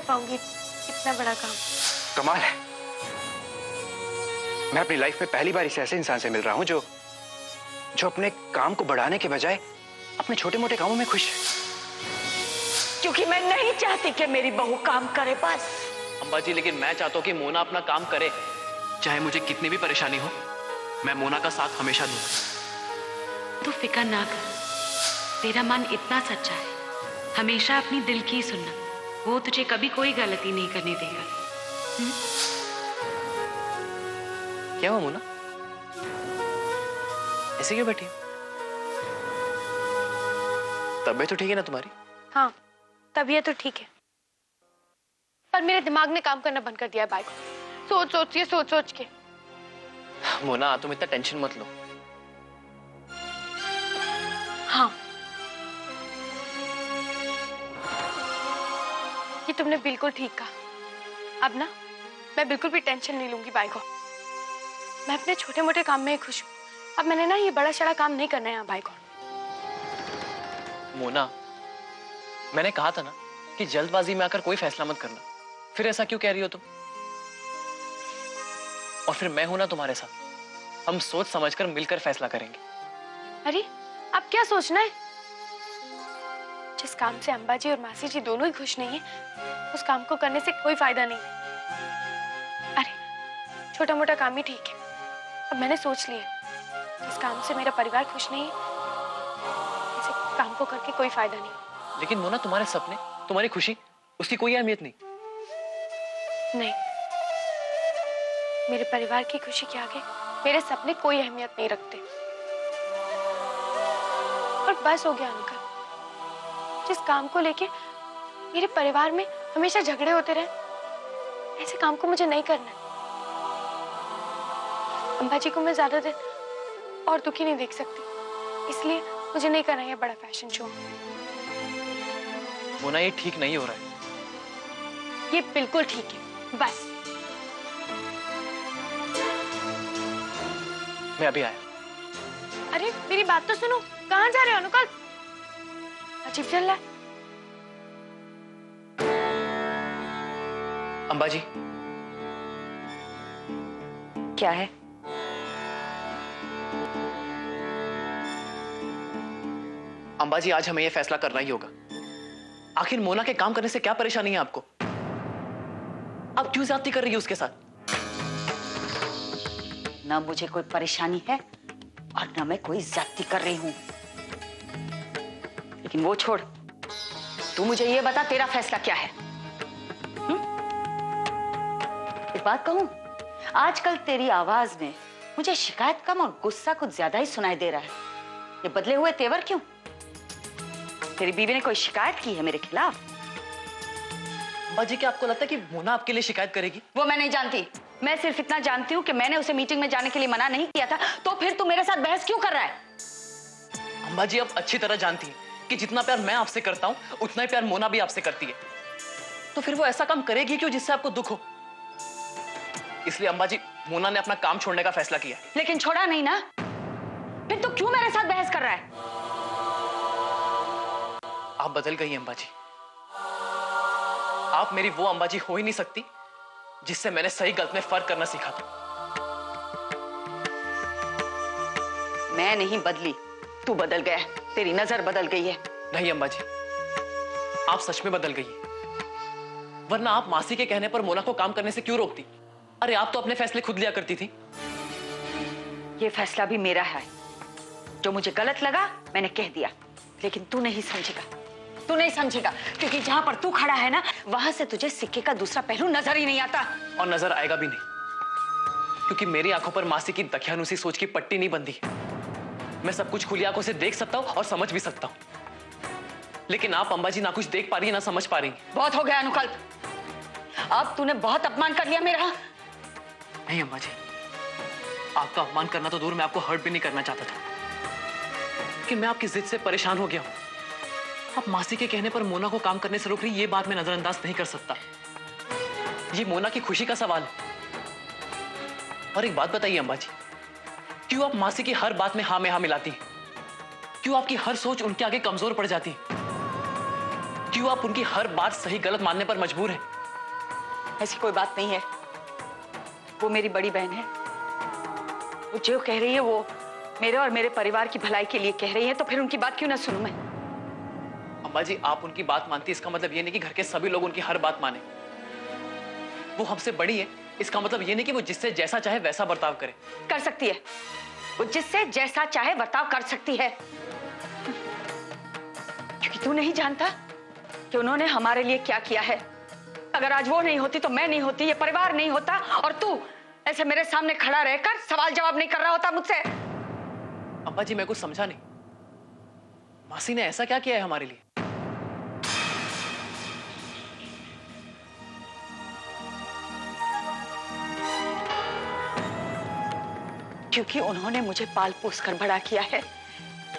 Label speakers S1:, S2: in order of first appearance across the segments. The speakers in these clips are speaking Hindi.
S1: पाऊंगी इतना बड़ा काम।
S2: कमाल है, मैं अपनी लाइफ में पहली बार इस ऐसे इंसान से मिल रहा हूं जो अपने काम को बढ़ाने के बजाय अपने छोटे मोटे कामों में खुश है।
S3: क्योंकि मैं नहीं चाहती कि मेरी बहू काम करे बस।
S4: अम्बा जी, लेकिन मैं चाहता हूँ कि मोना अपना काम करे, चाहे मुझे कितनी भी परेशानी हो, मैं मोना का साथ हमेशा दूंगा।
S5: तू फिक्र ना कर, तेरा मन इतना सच्चा है, हमेशा अपनी दिल की सुनना, वो तुझे कभी कोई गलती नहीं करने देगा।
S4: क्या हुआ मोना, ऐसे क्यों बैठी? तबीयत तो ठीक है ना तुम्हारी?
S1: हाँ, तबीयत तो ठीक है, पर मेरे दिमाग ने काम करना बंद कर दिया है भाई को। सोच सोच के।
S4: मोना, तुम इतना टेंशन मत लो।
S1: हाँ, ये तुमने बिल्कुल ठीक कहा। अब ना मैं बिल्कुल भी टेंशन नहीं लूंगी भाई को। मैं अपने छोटे मोटे काम में ही खुश हूँ। अब मैंने ना ये बड़ा शड़ा काम नहीं करना है भाई को।
S4: मोना, मैंने कहा था ना कि जल्दबाजी में आकर कोई फैसला मत करना, फिर ऐसा क्यों कह रही हो तुम? और फिर मैं हूं ना तुम्हारे साथ, हम सोच समझकर मिलकर फैसला करेंगे।
S1: अरे अब क्या सोचना है? जिस काम से अम्बा जी और मासी जी दोनों ही खुश नहीं है, उस काम को करने से कोई फायदा नहीं। अरे छोटा मोटा काम ही ठीक है। अब मैंने सोच लिया, इस काम से मेरा परिवार खुश नहीं है, इस काम को करके कोई फायदा नहीं।
S4: लेकिन मोना, तुम्हारे सपने, तुम्हारी खुशी, उसकी कोई अहमियत नहीं।
S1: नहीं, मेरे परिवार की खुशी के आगे मेरे सपने कोई अहमियत नहीं रखते। और बस हो गया अंकल, जिस काम को लेके मेरे परिवार में हमेशा झगड़े होते रहे, ऐसे काम को मुझे नहीं करना है। अम्बा जी को मैं ज्यादा देर और दुखी नहीं देख सकती, इसलिए मुझे नहीं करना ये बड़ा फैशन शो।
S4: मोना, ये ठीक नहीं हो रहा है।
S1: ये बिल्कुल ठीक है, बस।
S4: मैं अभी आया।
S1: अरे मेरी बात तो सुनो, कहाँ जा रहे हो अनुकल? अजीब चल रहा है।
S4: अम्बा जी।
S3: क्या है?
S4: अम्बा जी, आज हमें यह फैसला करना ही होगा। आखिर मोना के काम करने से क्या परेशानी है आपको? आप क्यों ज्यादती कर रही है उसके साथ?
S3: ना मुझे कोई परेशानी है और ना मैं कोई ज्यादती कर रही हूं। लेकिन वो छोड़, तू मुझे ये बता, तेरा फैसला क्या है? एक बात कहूं, आजकल तेरी आवाज में मुझे शिकायत कम और गुस्सा कुछ ज्यादा ही सुनाई दे रहा है। ये बदले हुए तेवर क्यों? तेरी बीवी ने कोई शिकायत की है मेरे खिलाफ?
S4: अम्बा जी, क्या आपको लगता है कि मोना आपके लिए शिकायत करेगी?
S3: वो मैं नहीं जानती। मैं सिर्फ इतना जानती हूँ कि मैंने उसे मीटिंग में जाने के लिए मना नहीं किया था, तो फिर तू मेरे साथ बहस क्यों कर रहा है?
S4: अम्बा जी, आप अच्छी तरह जानती हैं कि जितना प्यार मैं आपसे करता हूँ, उतना ही प्यार मोना भी आपसे करती है। तो फिर वो ऐसा काम करेगी क्यों जिससे आपको दुख हो? इसलिए अम्बा जी, मोना ने अपना काम छोड़ने का फैसला किया है।
S3: लेकिन छोड़ा नहीं ना, फिर तू क्यों मेरे साथ बहस कर रहा है?
S4: आप बदल गई अम्बा जी। आप मेरी वो अम्बा जी हो ही नहीं सकती जिससे मैंने सही गलत में फर्क करना सीखा था।
S3: मैं नहीं बदली, तू बदल गया है, तेरी नजर बदल गई है।
S4: नहीं अम्बा जी, आप सच में बदल गई है। वरना आप मासी के कहने पर मोना को काम करने से क्यों रोकती? अरे आप तो अपने फैसले खुद लिया करती थी।
S3: ये फैसला भी मेरा है। जो मुझे गलत लगा मैंने कह दिया, लेकिन तू नहीं समझेगा। तू नहीं समझेगा, क्योंकि जहां पर तू खड़ा है ना, वहां से तुझे सिक्के का दूसरा पहलू नजर ही नहीं आता।
S4: और नजर आएगा भी नहीं, क्योंकि मेरी आंखों पर मासी की दकियानुसी सोच की पट्टी नहीं बंधी। मैं सब कुछ खुली आंखों से देख सकता हूं और समझ भी सकता हूं, लेकिन आप अम्बा जी ना कुछ देख पा रही है ना समझ पा रही।
S3: बहुत हो गया अनुकल्प, अब तूने बहुत अपमान कर लिया मेरा।
S4: नहीं अम्बा जी, आपका अपमान करना तो दूर, मैं आपको हर्ट भी नहीं करना चाहता था कि मैं आपकी जिद से परेशान हो गया हूं। आप मासी के कहने पर मोना को काम करने से रोक रही, ये बात मैं नजरअंदाज नहीं कर सकता। ये मोना की खुशी का सवाल है। और एक बात बताइए अम्बा जी, क्यों आप मासी की हर बात में हाँ में हाँ मिलाती हैं? क्यों आपकी हर सोच उनके आगे कमजोर पड़ जाती है? क्यों आप उनकी हर बात सही गलत मानने पर मजबूर हैं?
S3: ऐसी कोई बात नहीं है। वो मेरी बड़ी बहन है। वो जो कह रही है वो मेरे और मेरे परिवार की भलाई के लिए कह रही है, तो फिर उनकी बात क्यों ना सुनूं मैं?
S4: अम्मा जी, आप उनकी बात मानती है इसका मतलब ये नहीं कि घर के सभी लोग उनकी हर बात माने। वो हमसे बड़ी है, इसका मतलब ये नहीं कि वो जिससे जैसा चाहे वैसा बर्ताव करे।
S3: कर सकती है, वो जिससे जैसा चाहे बर्ताव कर सकती है, क्योंकि तू नहीं जानता कि उन्होंने हमारे लिए क्या किया है। अगर आज वो नहीं होती तो मैं नहीं होती, ये परिवार नहीं होता, और तू ऐसे मेरे सामने खड़ा रहकर सवाल जवाब नहीं कर रहा होता मुझसे।
S4: अम्मा जी, मैं कुछ समझा नहीं। मासी ने ऐसा क्या किया है हमारे लिए?
S3: क्योंकि उन्होंने मुझे पाल पोस कर बड़ा किया है,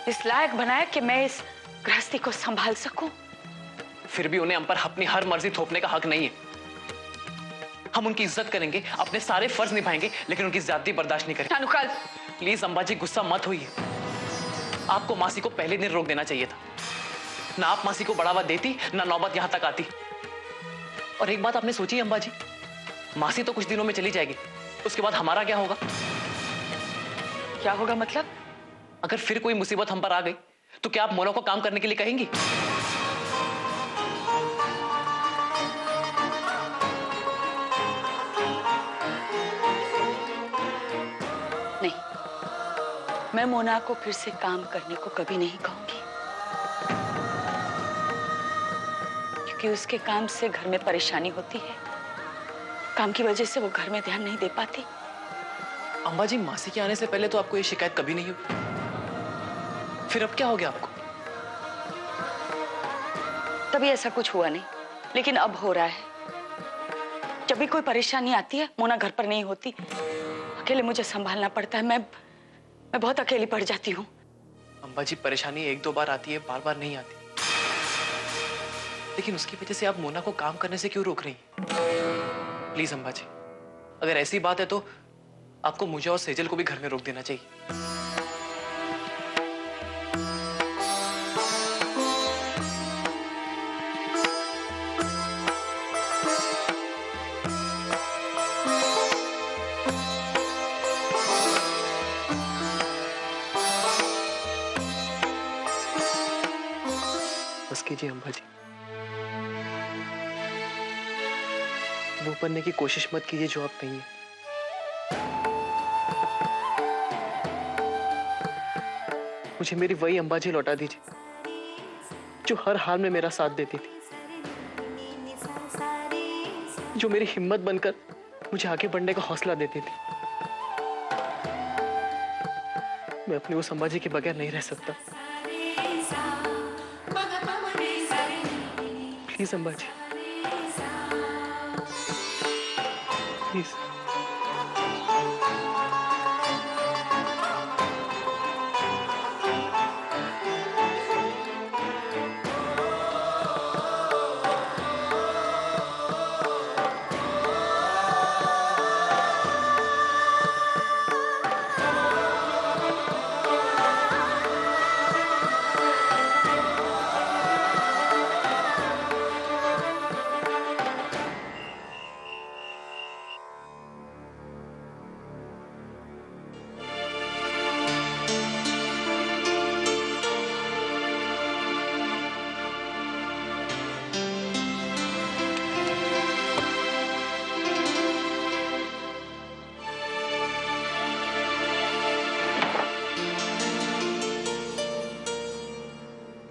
S3: इस लायक बनाया कि मैं इस गृहस्थी को संभाल सकूं।
S4: फिर भी उन्हें हम पर अपनी हर मर्जी थोपने का हक नहीं है। हम उनकी इज्जत करेंगे, अपने सारे फर्ज निभाएंगे, लेकिन उनकी ज्यादती बर्दाश्त नहीं करेंगे।
S3: अनुकल,
S4: प्लीज अम्बा जी, गुस्सा मत होइए। आपको मासी को पहले दिन रोक देना चाहिए था। ना आप मासी को बढ़ावा देती, ना नौबत यहां तक आती। और एक बात आपने सोची अम्बा जी, मासी तो कुछ दिनों में चली जाएगी, उसके बाद हमारा क्या होगा?
S3: क्या होगा मतलब?
S4: अगर फिर कोई मुसीबत हम पर आ गई तो क्या आप मोना को काम करने के लिए कहेंगी?
S3: नहीं, मैं मोना को फिर से काम करने को कभी नहीं कहूंगी, क्योंकि उसके काम से घर में परेशानी होती है। काम की वजह से वो घर में ध्यान नहीं दे पाती।
S4: अम्बा जी, मासी के आने से पहले तो आपको ये शिकायत कभी नहीं हुई, फिर अब क्या हो गया आपको?
S3: तभी ऐसा कुछ हुआ नहीं, लेकिन अब हो रहा है। जब भी कोई परेशानी आती है, मोना घर पर नहीं होती, अकेले मुझे संभालना पड़ता है। मैं बहुत अकेली पड़ जाती हूँ।
S4: अम्बा जी, परेशानी एक दो बार आती है, बार बार नहीं आती। लेकिन उसकी वजह से आप मोना को काम करने से क्यों रोक रही हैं? प्लीज अम्बा जी, अगर ऐसी बात है तो आपको मुझे और सेजल को भी घर में रोक देना चाहिए। बस कीजिए अम्बा जी, वो बनने की कोशिश मत कीजिए जो आप नहीं है। मुझे मेरी वही अंबाजी लौटा दीजिए जो हर हाल में मेरा साथ देती थी, जो मेरी हिम्मत बनकर मुझे आगे बढ़ने का हौसला देती थी। मैं अपनी उस अंबाजी के बगैर नहीं रह सकता। Please Ambaji, please.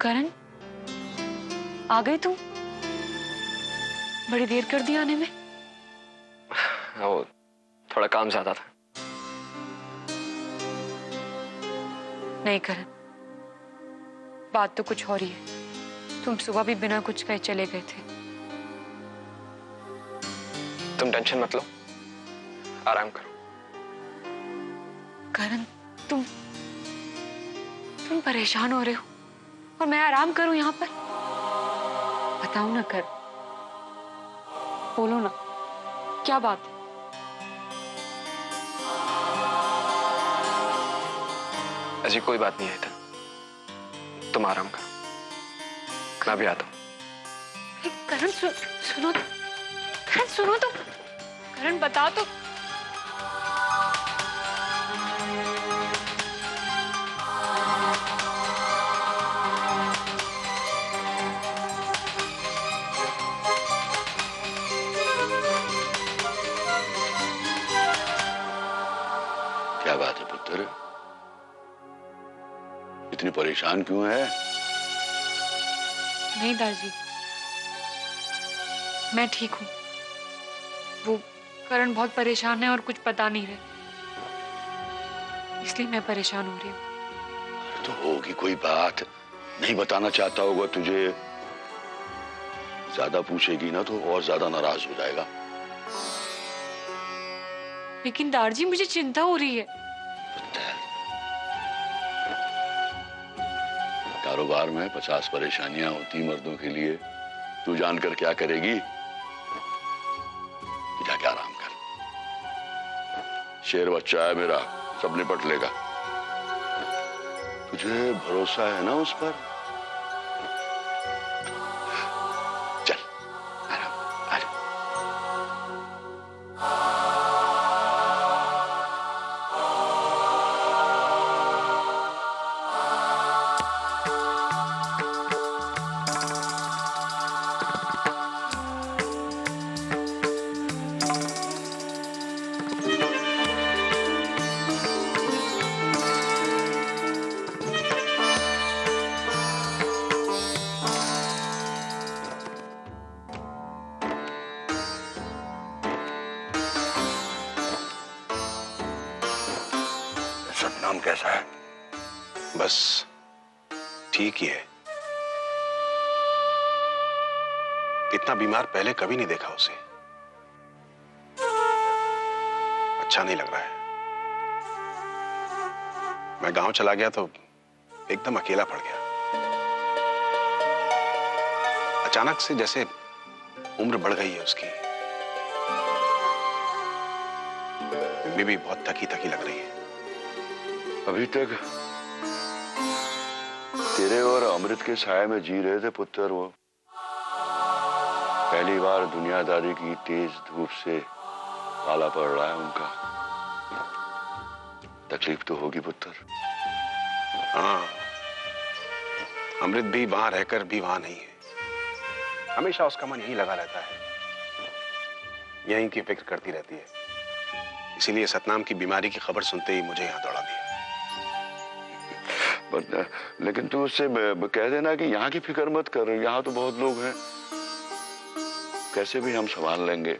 S3: करण, आ गई तू? बड़ी देर कर दी आने में।
S6: वो थोड़ा काम ज्यादा था।
S5: नहीं करण, बात तो कुछ और ही है। तुम सुबह भी बिना कुछ कहे चले गए थे।
S6: तुम टेंशन मत लो, आराम करो।
S5: करण, तुम परेशान हो रहे हो और मैं आराम करूं यहाँ पर? बताओ ना कर, बोलो ना, क्या बात है?
S6: अजी कोई बात नहीं है इधर, तुम आराम करो, मैं भी आता हूँ।
S5: करण सुनो तो।
S1: करण सुनो तो, करण बताओ तो।
S7: क्या बात है पुत्र, इतनी परेशान क्यों है?
S5: नहीं दादाजी, मैं ठीक हूँ। वो करण बहुत परेशान है और कुछ बता नहीं रहे, इसलिए मैं परेशान हो रही हूँ।
S7: तो होगी कोई बात, नहीं बताना चाहता होगा तुझे। ज्यादा पूछेगी ना तो और ज्यादा नाराज हो जाएगा।
S5: लेकिन दादाजी मुझे चिंता हो रही है।
S7: कारोबार में 50 परेशानियां होती मर्दों के लिए, तू जानकर क्या करेगी? जाके आराम कर, शेर बच्चा है मेरा, सब निपट लेगा। तुझे भरोसा है ना उस पर? चल आराम, आराम। सतनाम कैसा है?
S8: बस ठीक ही है। इतना बीमार पहले कभी नहीं देखा उसे। अच्छा नहीं लग रहा है। मैं गांव चला गया तो एकदम अकेला पड़ गया। अचानक से जैसे उम्र बढ़ गई है उसकी। बीबी बहुत थकी थकी लग रही है।
S7: अभी तक तेरे और अमृत के साए में जी रहे थे पुत्र। वो पहली बार दुनियादारी की तेज धूप से पाला पड़ रहा है उनका। तकलीफ तो होगी पुत्र।
S8: हाँ, अमृत भी वहां रहकर भी वहां नहीं है। हमेशा उसका मन यहीं लगा रहता है, यहीं की फिक्र करती रहती है। इसीलिए सतनाम की बीमारी की खबर सुनते ही मुझे यहाँ दौड़ा दिया।
S7: लेकिन तू उससे कह देना कि यहाँ की फिक्र मत कर, यहाँ तो बहुत लोग हैं, कैसे भी हम संभाल लेंगे।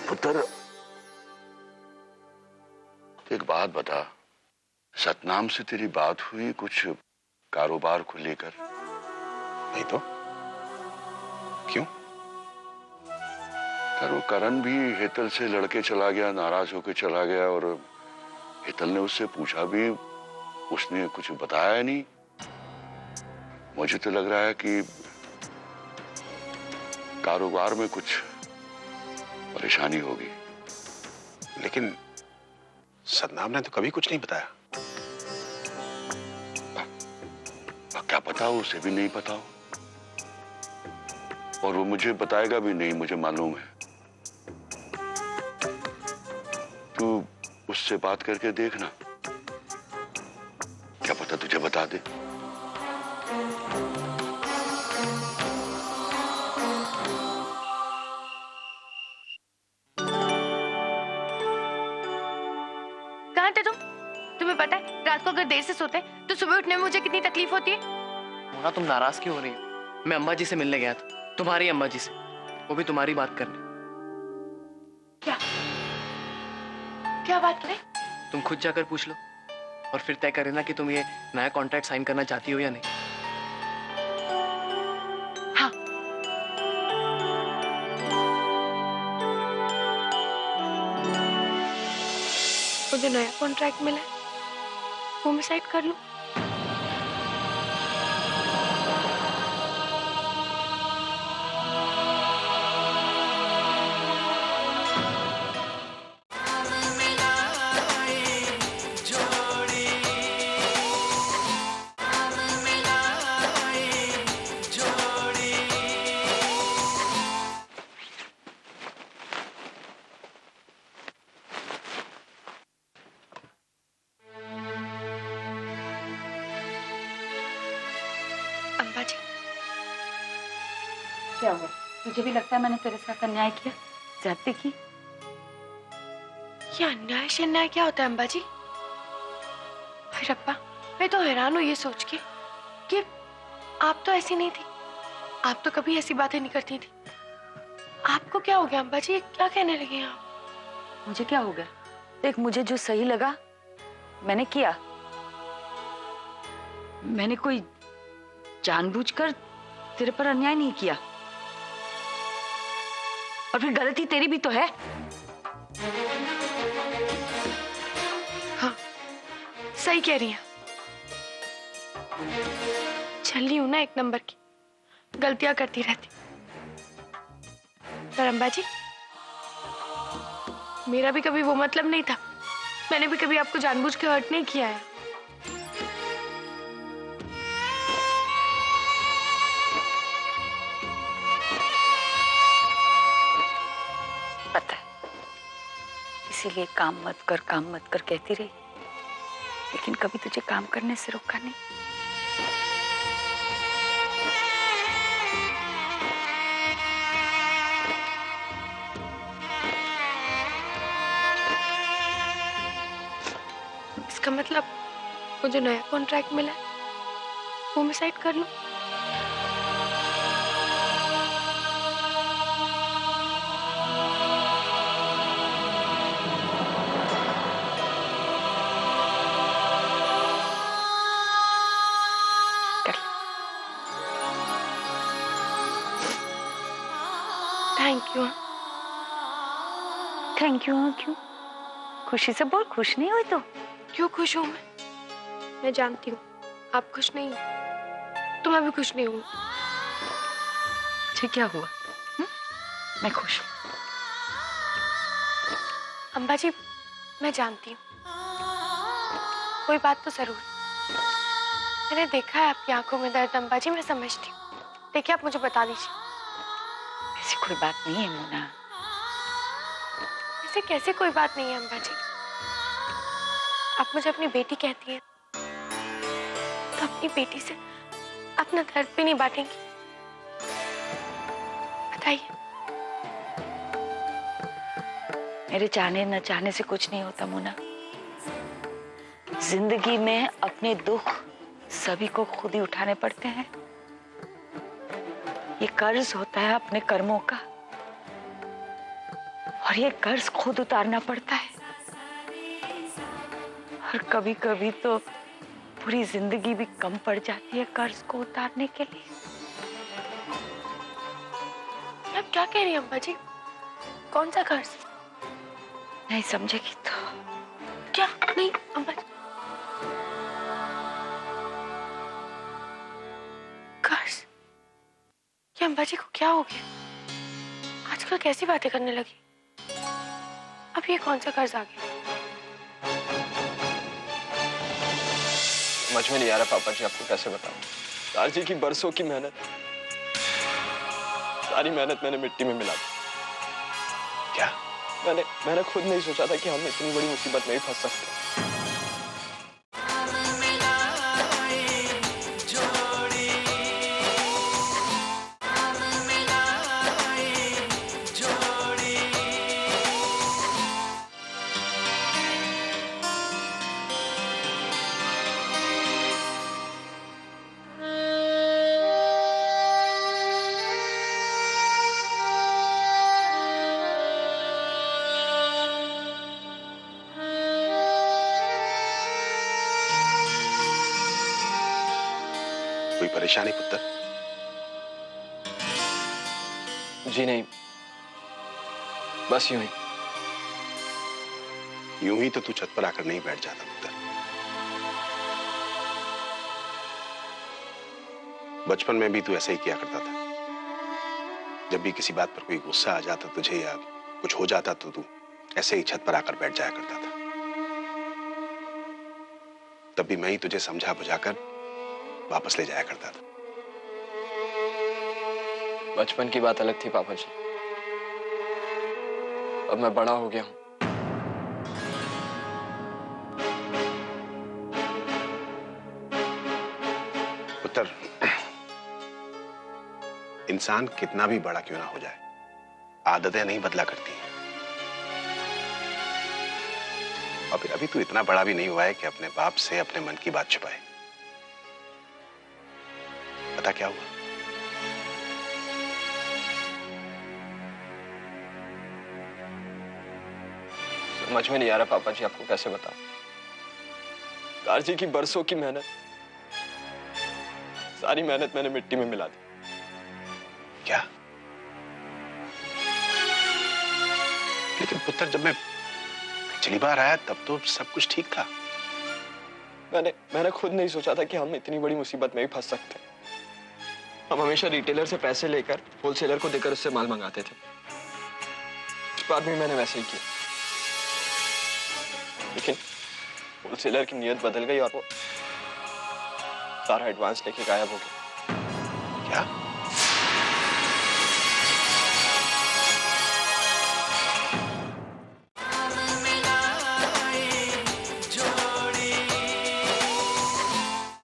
S7: पुत्र एक बात बता, सतनाम से तेरी बात हुई कुछ कारोबार को लेकर?
S8: नहीं तो क्यों?
S7: करण भी हेतल से लड़के चला गया, नाराज होकर चला गया, और हेतल ने उससे पूछा भी, उसने कुछ बताया नहीं। मुझे तो लग रहा है कि कारोबार में कुछ परेशानी होगी।
S8: लेकिन सतनाम ने तो कभी कुछ नहीं बताया।
S7: क्या पता, उसे भी नहीं पता हो, और वो मुझे बताएगा भी नहीं, मुझे मालूम है। तू उससे बात करके देखना, क्या पता तुझे बता दे।
S1: कहाँ थे तुम? तुम्हें पता है रात को अगर देर से सोते तो सुबह उठने में मुझे कितनी तकलीफ होती है।
S4: मोना तुम नाराज क्यों हो रही हो? मैं अम्मा जी से मिलने गया था, तुम्हारी अम्मा जी से, वो भी तुम्हारी बात करने।
S1: क्या क्या बात करें?
S4: तुम खुद जाकर पूछ लो और फिर तय करे ना कि तुम ये नया कॉन्ट्रैक्ट साइन करना चाहती हो या नहीं।
S1: हाँ, मुझे नया कॉन्ट्रैक्ट मिला है, वो मैं साइन कर लूं।
S3: क्या हुआ? तुझे भी लगता है मैंने तेरे साथ अन्याय किया, ज्यादती की?
S1: ये अन्याय शन्याय क्या होता है अम्बा जी? हाय रब्बा, मैं तो हैरान हूँ ये सोच के कि आप तो ऐसी नहीं थी, आप तो कभी ऐसी बातें नहीं करती थी। आपको क्या हो गया अम्बा जी? क्या कहने लगे आप?
S3: मुझे क्या हो गया? देख, मुझे जो सही लगा मैंने किया। मैंने कोई जानबूझकर तेरे पर अन्याय नहीं किया। और फिर गलती तेरी भी तो है।
S1: हाँ, सही कह रही हैं। छल्ली हूं ना एक नंबर की, गलतियां करती रहती। पर अम्बा जी, मेरा भी कभी वो मतलब नहीं था। मैंने भी कभी आपको जानबूझ के हर्ट नहीं किया है।
S3: पता है, इसीलिए काम मत कर कहती रही, लेकिन कभी तुझे काम करने से रोका नहीं।
S1: इसका मतलब वो जो नया कॉन्ट्रैक्ट मिला है वो मैं साइड कर लूं? Thank you.
S3: थैंक यू क्यों? खुशी से बोल, खुश नहीं हुई तो?
S1: क्यों खुश हूं मैं जानती हूँ आप खुश नहीं हो, तो मैं भी खुश नहीं हूँ।
S3: मुझे क्या हुआ? मैं खुश हूँ।
S1: अम्बा जी, मैं जानती हूँ कोई बात तो जरूर। मैंने देखा है आपकी आंखों में दर्द अम्बा जी, मैं समझती हूँ। देखिए, आप मुझे बता दीजिए।
S3: ऐसी कोई बात नहीं है मोना।
S1: ऐसे कैसे कोई बात नहीं है अम्बा जी? आप मुझे अपनी बेटी कहती हैं, तो अपनी बेटी से अपना दर्द भी नहीं बांटेंगी? बताइए।
S3: मेरे चाहने न चाहने से कुछ नहीं होता मोना। जिंदगी में अपने दुख सभी को खुद ही उठाने पड़ते हैं। ये कर्ज होता है अपने कर्मों का, और ये कर्ज खुद उतारना पड़ता है। और कभी कभी तो पूरी जिंदगी भी कम पड़ जाती है कर्ज को उतारने के लिए।
S1: आप क्या कह रही हैं अम्बा जी? कौन सा कर्ज?
S3: नहीं समझेगी तो?
S1: क्या नहीं अम्बा जी? कर्ज? क्या अम्बा जी को क्या हो गया? आजकल कैसी बातें करने लगी? अब ये कौन सा कर्ज आ गया?
S6: समझ में नहीं आ रहा पापा जी, आपको कैसे बताऊं। लालजी की बरसों की मेहनत, सारी मेहनत मैंने मिट्टी में मिला दी।
S8: क्या?
S6: मैंने खुद नहीं सोचा था कि हम इतनी बड़ी मुसीबत में भी फंस सकते हैं।
S8: कोई परेशानी पुत्र?
S6: जी नहीं, बस यूं ही।
S8: यूं ही तो तू छत पर आकर नहीं बैठ जाता पुत्र। बचपन में भी तू ऐसा ही किया करता था। जब भी किसी बात पर कोई गुस्सा आ जाता तुझे या कुछ हो जाता तो तू ऐसे ही छत पर आकर बैठ जाया करता था। तब भी मैं ही तुझे समझा बुझाकर वापस ले जाया करता था।
S6: बचपन की बात अलग थी पापा जी, अब मैं बड़ा हो गया हूं।
S8: पुत्र, इंसान कितना भी बड़ा क्यों ना हो जाए, आदतें नहीं बदला करती हैं। और फिर अभी तू इतना बड़ा भी नहीं हुआ है कि अपने बाप से अपने मन की बात छुपाए। पता क्या हुआ?
S6: समझ में नहीं आ रहा पापा जी, आपको कैसे बताऊं। दारजी की बरसों की मेहनत, सारी मेहनत मैंने मिट्टी में मिला दी।
S8: क्या? लेकिन पुत्र, जब मैं पिछली बार आया तब तो सब कुछ ठीक था।
S6: मैंने खुद नहीं सोचा था कि हम इतनी बड़ी मुसीबत में भी फंस सकते हैं। हम हमेशा रिटेलर से पैसे लेकर होलसेलर को देकर उससे माल मंगाते थे। इस बार भी मैंने वैसे ही किया, लेकिन होलसेलर की नीयत बदल गई और वो सारा एडवांस लेके गायब हो गया।
S8: क्या?